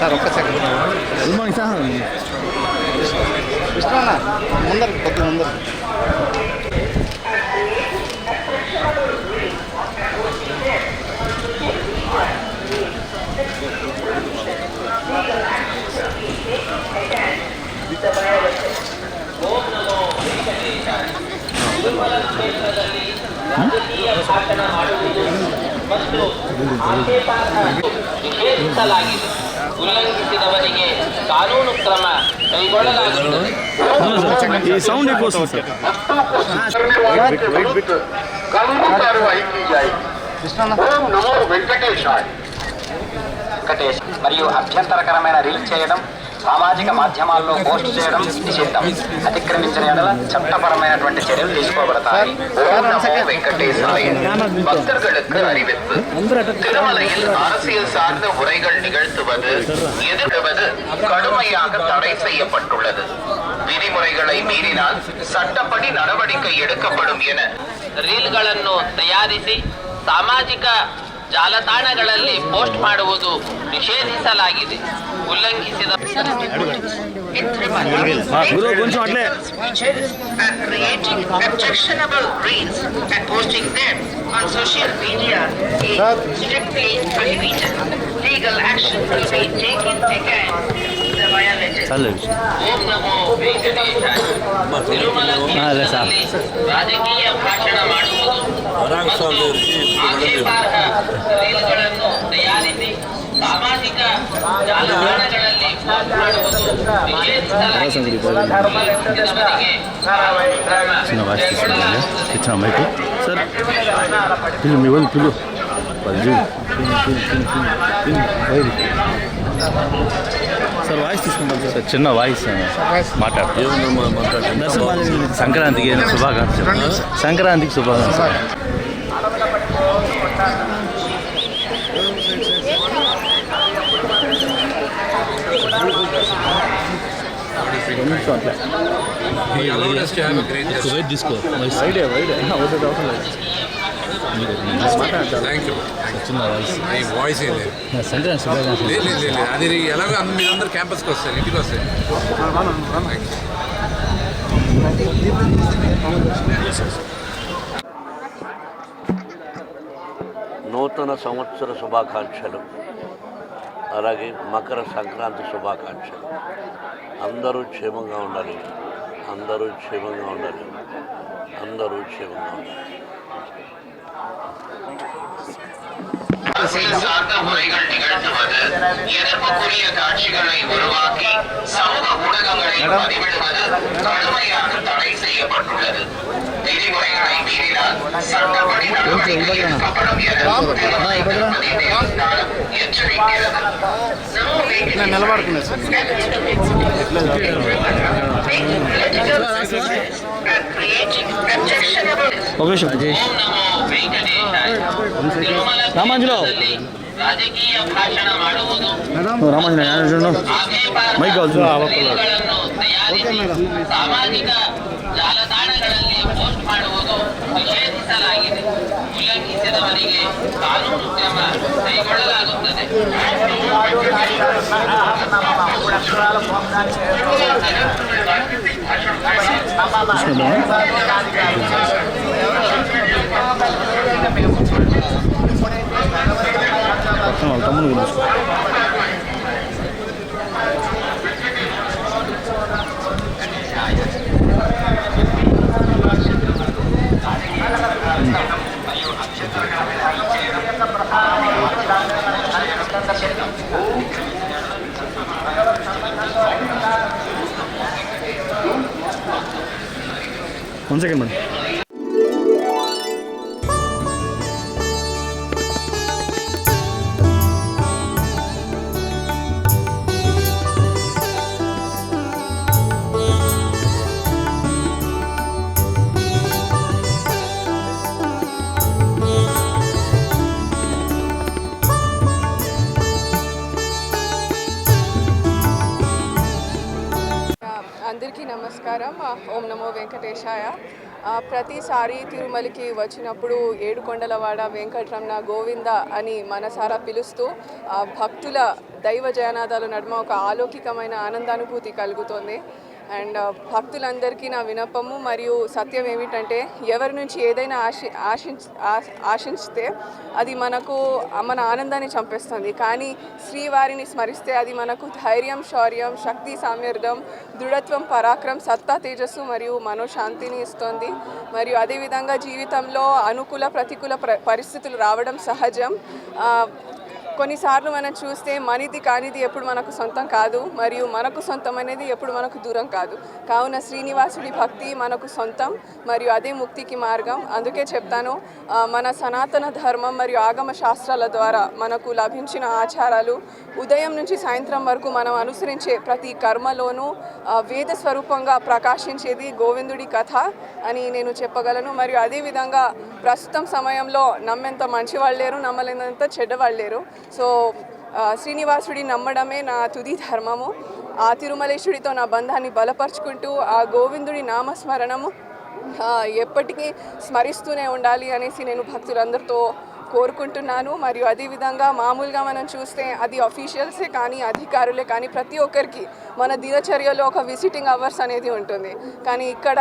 Sir ఒక్క second Krishna ముందర కొద్ది ముందర ನಿಷೇಧಿಸಲಾಗಿದೆ. ಉಲ್ಲಂಘಿಸಿದವರಿಗೆ ಕಾನೂನು ಕ್ರಮ ಕೈಗೊಳ್ಳಲಾಗುತ್ತದೆ. कानूनी कार्रवाई की जाएगी। ओम नमो वेंकटेशाय। మరియు అభ్యంతరకరమైన రీల్ చేయడం, సామాజిక మాధ్యమాల్లో పోస్ట్ చేయడం నిషిద్ధం. అతిక్రమించిన ఎడల చట్టపరమైనటువంటి చర్యలు తీసుకోబడతాయి. ஓம் நமோ வெங்கடேசாய. பக்தர்களுக்கு அறிவிப்பு. திருமலையில் அரசியல் சார்ந்த உரைகள் நிகழ்த்துவது, எதிர்ப்பது கடுமையாக தடை செய்யப்பட்டுள்ளது. விதிமுறைகளை மீறினால் சட்டப்படி நடவடிக்கை எடுக்கப்படும் என ರೀಲ್ಗಳನ್ನು ತಯಾರಿಸಿ ಸಾಮಾಜಿಕ ಜಾಲತಾಣಗಳಲ್ಲಿ ಪೋಸ್ಟ್ ಮಾಡುವುದು ನಿಷೇಧಿಸಲಾಗಿದೆ. ಉಲ್ಲಂಘಿಸಿದ creating objectionable reels and posting them on social media is strictly prohibited. Legal action will be taken against the violators. ಓಂ ನಮೋ ವೆಂಕಟೇಶಾಯ. ತಿರುಮಲ ತೀರ್ಥದಲ್ಲಿ ರಾಜಕೀಯ ಭಾಷಣ ಮಾಡುವುದು ಮತ್ತು ಆಕ್ಷೇಪಾರ್ಹ ರೀಲ್ಗಳನ್ನು ತಯಾರಿಸಿ ಸಾಮಾಜಿಕ ಜಾಲತಾಣಗಳಲ್ಲಿ ಪೋಸ್ಟ್ ಮಾಡುವುದು ನಿಷೇಧಿಸಲಾಗಿದೆ. ಉಲ್ಲಂಘಿಸಿದವರಿಗೆ ಕಾನೂನು ಕ್ರಮ సార్ వాయిస్ తీసుకుంటాం సార్, చిన్న వాయిస్ మాట్లాడుతూ సంక్రాంతికి శుభాకాంక్షలు. సంక్రాంతికి శుభాకాంక్షలు. వైట్ తీసుకో వైడే చిన్న వాయిస్ సంక్రాంతి శుభాకాంక్షలు. అది ఎలాగో మీరందరూ క్యాంపస్కి వస్తారు, ఇంటికి వస్తారు. నూతన సంవత్సర శుభాకాంక్షలు, అలాగే మకర సంక్రాంతి శుభాకాంక్షలు. అందరూ క్షేమంగా ఉండాలి, అందరూ క్షేమంగా ఉండాలి, అందరూ క్షేమంగా ఉండాలి. அரசியல் சார்ந்த உரைகள் நிகழ்த்துவது, எதிர்ப்புக்குரிய காட்சிகளை உருவாக்கி சமூக ஊடகங்களில் பதிவிடுவது கடுமையாக தடை செய்யப்பட்டுள்ளது. விதிமுறைகளை மீறினால் சட்டப்படி நடவடிக்கை எடுக்கப்படும் என எச்சரிக்கிறது. రామాంజలో ರಾಜಕೀಯ ಭಾಷಣ ಮಾಡುವುದು మైక్ కావాలి ತಯಾರಿಸಿ ಸಾಮಾಜಿಕ ಜಾಲತಾಣಗಳಲ್ಲಿ ಪೋಸ್ಟ್ ಮಾಡುವುದು ನಿಷೇಧಿಸಲಾಗಿದೆ. ಉಲ್ಲಂಘಿಸಿದವರಿಗೆ ಕಾನೂನು ಕ್ರಮ ಕೈಗೊಳ್ಳಲಾಗುತ್ತದೆ. వాళ్ళ తమ్ముడు గురించి వన్ సెకండ్ మేడం. అందరికీ నమస్కారం. ఓం నమో వెంకటేశాయ. ప్రతిసారి తిరుమలకి వచ్చినప్పుడు ఏడుకొండలవాడ వెంకటరమణ గోవింద అని మనసారా పిలుస్తూ భక్తుల దైవ జయనాదాల నడుమ ఒక అలౌకికమైన ఆనందానుభూతి కలుగుతోంది. అండ్ భక్తులందరికీ నా విన్నపము మరియు సత్యం ఏమిటంటే, ఎవరి నుంచి ఏదైనా ఆశించితే అది మన ఆనందాన్ని చంపేస్తుంది. కానీ శ్రీవారిని స్మరిస్తే అది మనకు ధైర్యం, శౌర్యం, శక్తి, సామర్థ్యం, దృఢత్వం, పరాక్రమం, సత్తా, తేజస్సు మరియు మనోశాంతిని ఇస్తుంది. మరియు అదేవిధంగా జీవితంలో అనుకూల ప్రతికూల పరిస్థితులు రావడం సహజం. కొన్నిసార్లు మనం చూస్తే మనది కానిది ఎప్పుడు మనకు సొంతం కాదు, మరియు మనకు సొంతం అనేది ఎప్పుడు మనకు దూరం కాదు. కావున శ్రీనివాసుడి భక్తి మనకు సొంతం మరియు అదే ముక్తికి మార్గం. అందుకే చెప్తాను, మన సనాతన ధర్మం మరియు ఆగమ శాస్త్రాల ద్వారా మనకు లభించిన ఆచారాలు ఉదయం నుంచి సాయంత్రం వరకు మనం అనుసరించే ప్రతి కర్మలోనూ వేద స్వరూపంగా ప్రకాశించేది గోవిందుడి కథ అని నేను చెప్పగలను. మరియు అదేవిధంగా ప్రస్తుతం సమయంలో నమ్మేంత మంచివాళ్ళు లేరు, నమ్మలేనంత చెడ్డవాళ్ళు లేరు. సో శ్రీనివాసుడి నమ్మడమే నా తుది ధర్మము. ఆ తిరుమలేశుడితో నా బంధాన్ని బలపరుచుకుంటూ ఆ గోవిందుడి నామస్మరణము ఎప్పటికీ స్మరిస్తూనే ఉండాలి అనేసి నేను భక్తులందరితో కోరుకుంటున్నాను. మరియు అదేవిధంగా మామూలుగా మనం చూస్తే అది అఫీషియల్సే కానీ అధికారులే కానీ ప్రతి ఒక్కరికి మన దినచర్యలో ఒక విజిటింగ్ అవర్స్ అనేది ఉంటుంది. కానీ ఇక్కడ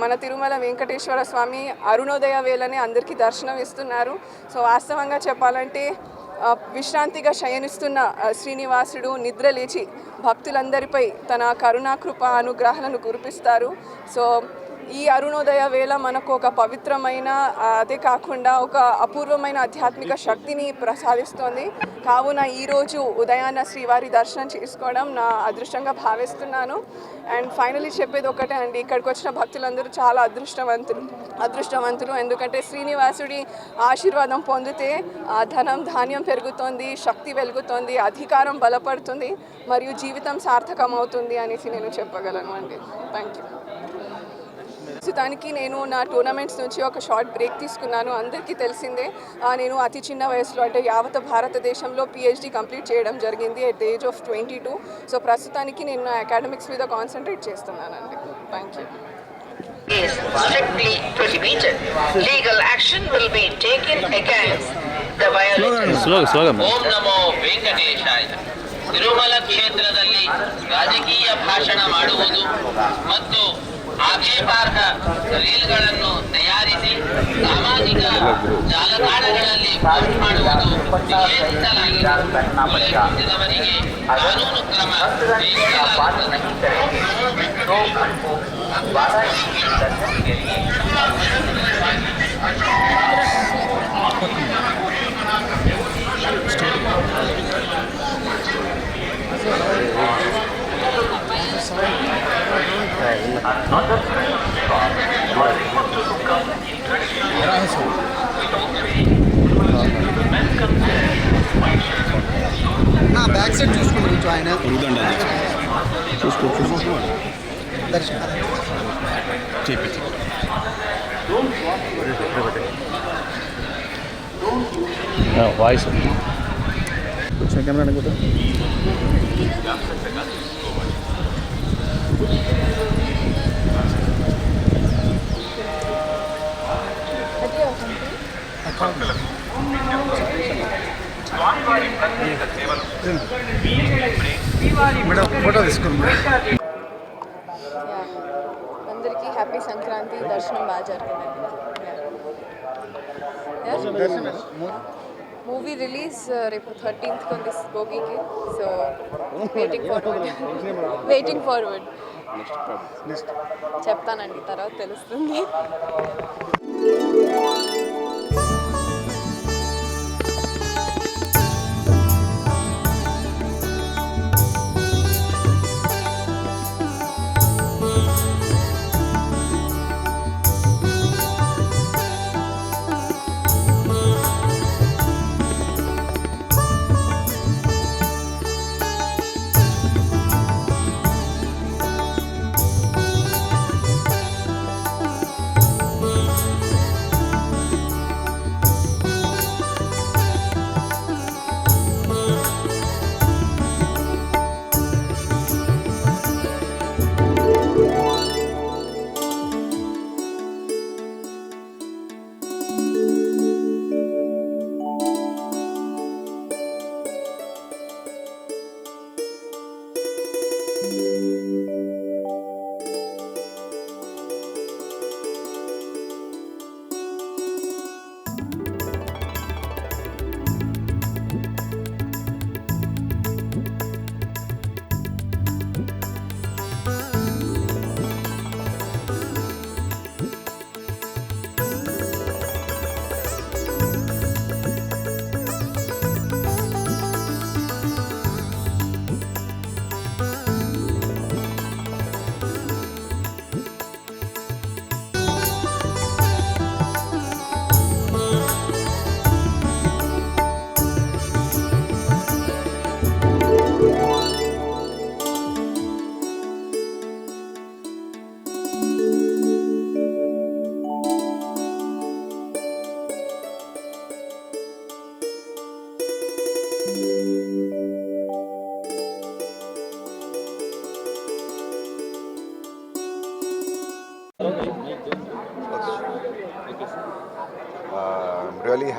మన తిరుమల వెంకటేశ్వర స్వామి అరుణోదయ వేళనే అందరికీ దర్శనం ఇస్తున్నారు. సో వాస్తవంగా చెప్పాలంటే విశ్రాంతిగా శయనిస్తున్న శ్రీనివాసుడు నిద్ర లేచి భక్తులందరిపై తన కరుణాకృప అనుగ్రహాలను కురిపిస్తారు. సో ఈ అరుణోదయ వేళ మనకు ఒక పవిత్రమైన, అదే కాకుండా ఒక అపూర్వమైన ఆధ్యాత్మిక శక్తిని ప్రసాదిస్తోంది. కావున ఈరోజు ఉదయాన్న శ్రీవారి దర్శనం చేసుకోవడం నా అదృష్టంగా భావిస్తున్నాను. అండ్ ఫైనలీ చెప్పేది ఒకటే అండి, ఇక్కడికి వచ్చిన భక్తులందరూ చాలా అదృష్టవంతులు. ఎందుకంటే శ్రీనివాసుడి ఆశీర్వాదం పొందితే ధనం ధాన్యం పెరుగుతుంది, శక్తి వెలుగుతుంది, అధికారం బలపడుతుంది మరియు జీవితం సార్థకం అవుతుంది అనేసి నేను చెప్పగలను అండి. Thank you. ప్రస్తుతానికి నేను నా టోర్నమెంట్స్ నుంచి ఒక షార్ట్ బ్రేక్ తీసుకున్నాను. అందరికీ తెలిసిందే, నేను అతి చిన్న వయసులో అంటే యావత్ భారతదేశంలో PhD కంప్లీట్ చేయడం జరిగింది at the age of 22. So ప్రస్తుతానికి నేను నా అకాడమిక్స్ మీద కాన్సన్ట్రేట్ చేస్తున్నానండి. Thank you. Is strictly prohibited. Legal action will be taken against the violators. ಓಂ ನಮೋ ವೆಂಕಟೇಶಾಯ. ತಿರುಮಲ ಕ್ಷೇತ್ರದಲ್ಲಿ ರಾಜಕೀಯ ಭಾಷಣ ಮಾಡುವುದು ಮತ್ತು ಆಕ್ಷೇಪಾರ್ಹ ರೀಲ್ಗಳನ್ನು ತಯಾರಿಸಿ ಸಾಮಾಜಿಕ ಜಾಲತಾಣಗಳಲ್ಲಿ ಪೋಸ್ಟ್ ಮಾಡುವುದು ನಿಷೇಧಿಸಲಾಗಿದೆ. ಉಲ್ಲಂಘಿಸಿದವರಿಗೆ ಕಾನೂನು ಕ್ರಮ ಕೈಗೊಳ್ಳಲಾಗುತ್ತದೆ. బ్యాక్ సైడ్ చూసుకుంటూ కూర్చో ఆయన చూసుకో దర్శనం చేపించి వాయిస్ కొంచెం కెమెరా అనుకుంటా మేడం ఫోటో తీసుకోండి. అందరికీ హ్యాపీ సంక్రాంతి. దర్శనం బాగా జరిగింది. మూవీ రిలీజ్ రేపు 13th ఉంది భోగికి. సో వెయిటింగ్ ఫార్వర్డ్ చెప్తానండి, తర్వాత తెలుస్తుంది.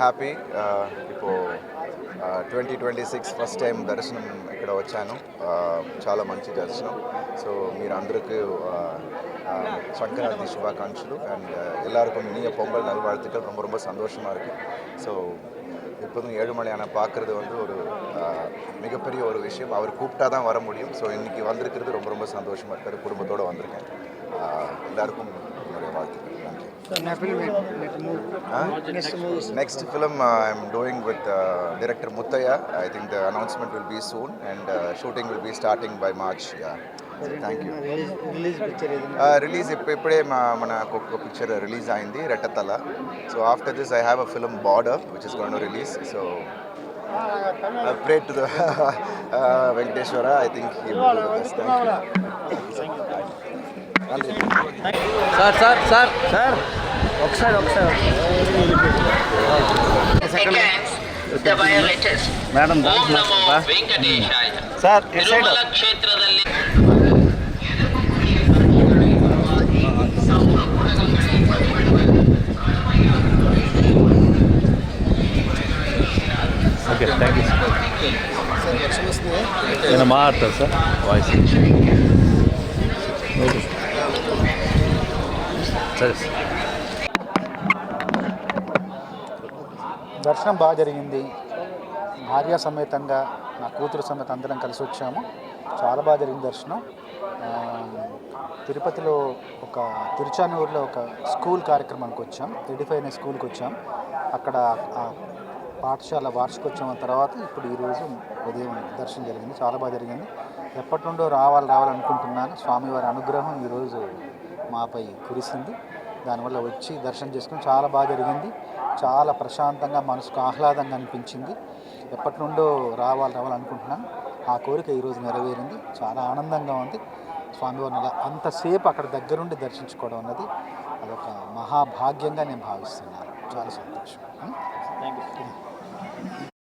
హ్యాపీ ఇప్పుడు 2026 ఫస్ట్ టైం దర్శనం ఇక్కడ వచ్చాను. చాలా మంచి దర్శనం. సో మీరు అందరికీ సంక్రాంతి శుభాకాంక్షలు. அண்ட் எல்லாருக்கும் இனிய பொங்கல் நல்வாழ்த்துக்கள். ரொம்ப ரொம்ப சந்தோஷமாக இருக்குது. ஸோ எப்போதும் ஏழுமலையான பார்க்குறது வந்து ஒரு மிகப்பெரிய ஒரு விஷயம். அவர் கூப்பிட்டா தான் வர முடியும். ஸோ இன்றைக்கி வந்திருக்கிறது ரொம்ப ரொம்ப சந்தோஷமாக இருக்காரு. குடும்பத்தோடு வந்திருக்கேன். எல்லாருக்கும் என்னுடைய வாழ்த்துக்கள். Next film I'm doing with director Muttaya. I think the announcement will be soon and shooting will be starting by March. Yeah. So thank you. Release ఇప్పుడే మనకు ఒక పిక్చర్ రిలీజ్ అయింది రెట్టతల. So after this I have a film Border which is going to release. So I pray to the Venkateshwara. I think he will do the best. Thank you. Sir ఒకసారి Against the violators. Madam Om Namo Venkateshaya. Sir Tirumala క్షేత్రದಲ್ಲಿ okay thank you sir. నేను మాట్లాడతాను sir voice. Okay సరే sir. దర్శనం బాగా జరిగింది. భార్య సమేతంగా నా కూతురు సమేత అందరం కలిసి వచ్చాము. చాలా బాగా జరిగింది దర్శనం. తిరుపతిలో ఒక తిరుచానూరులో ఒక స్కూల్ కార్యక్రమానికి వచ్చాం. ఎడిఫై అనే స్కూల్కి వచ్చాం. అక్కడ పాఠశాల వార్షికోత్సవం తర్వాత ఇప్పుడు ఈరోజు ఉదయం దర్శనం జరిగింది. చాలా బాగా జరిగింది. ఎప్పటి నుండో రావాలనుకుంటున్నాను. స్వామివారి అనుగ్రహం ఈరోజు మాపై కురిసింది. దానివల్ల వచ్చి దర్శనం చేసుకుని చాలా బాగా జరిగింది. చాలా ప్రశాంతంగా మనసుకు ఆహ్లాదంగా అనిపించింది. ఎప్పటి నుండో రావాలనుకుంటున్నాను. ఆ కోరిక ఈరోజు నెరవేరింది. చాలా ఆనందంగా ఉంది. స్వామివారిని అలా అంతసేపు అక్కడ దగ్గరుండి దర్శించుకోవడం అన్నది అదొక మహాభాగ్యంగా నేను భావిస్తున్నాను. చాలా సంతోషం. Thank you.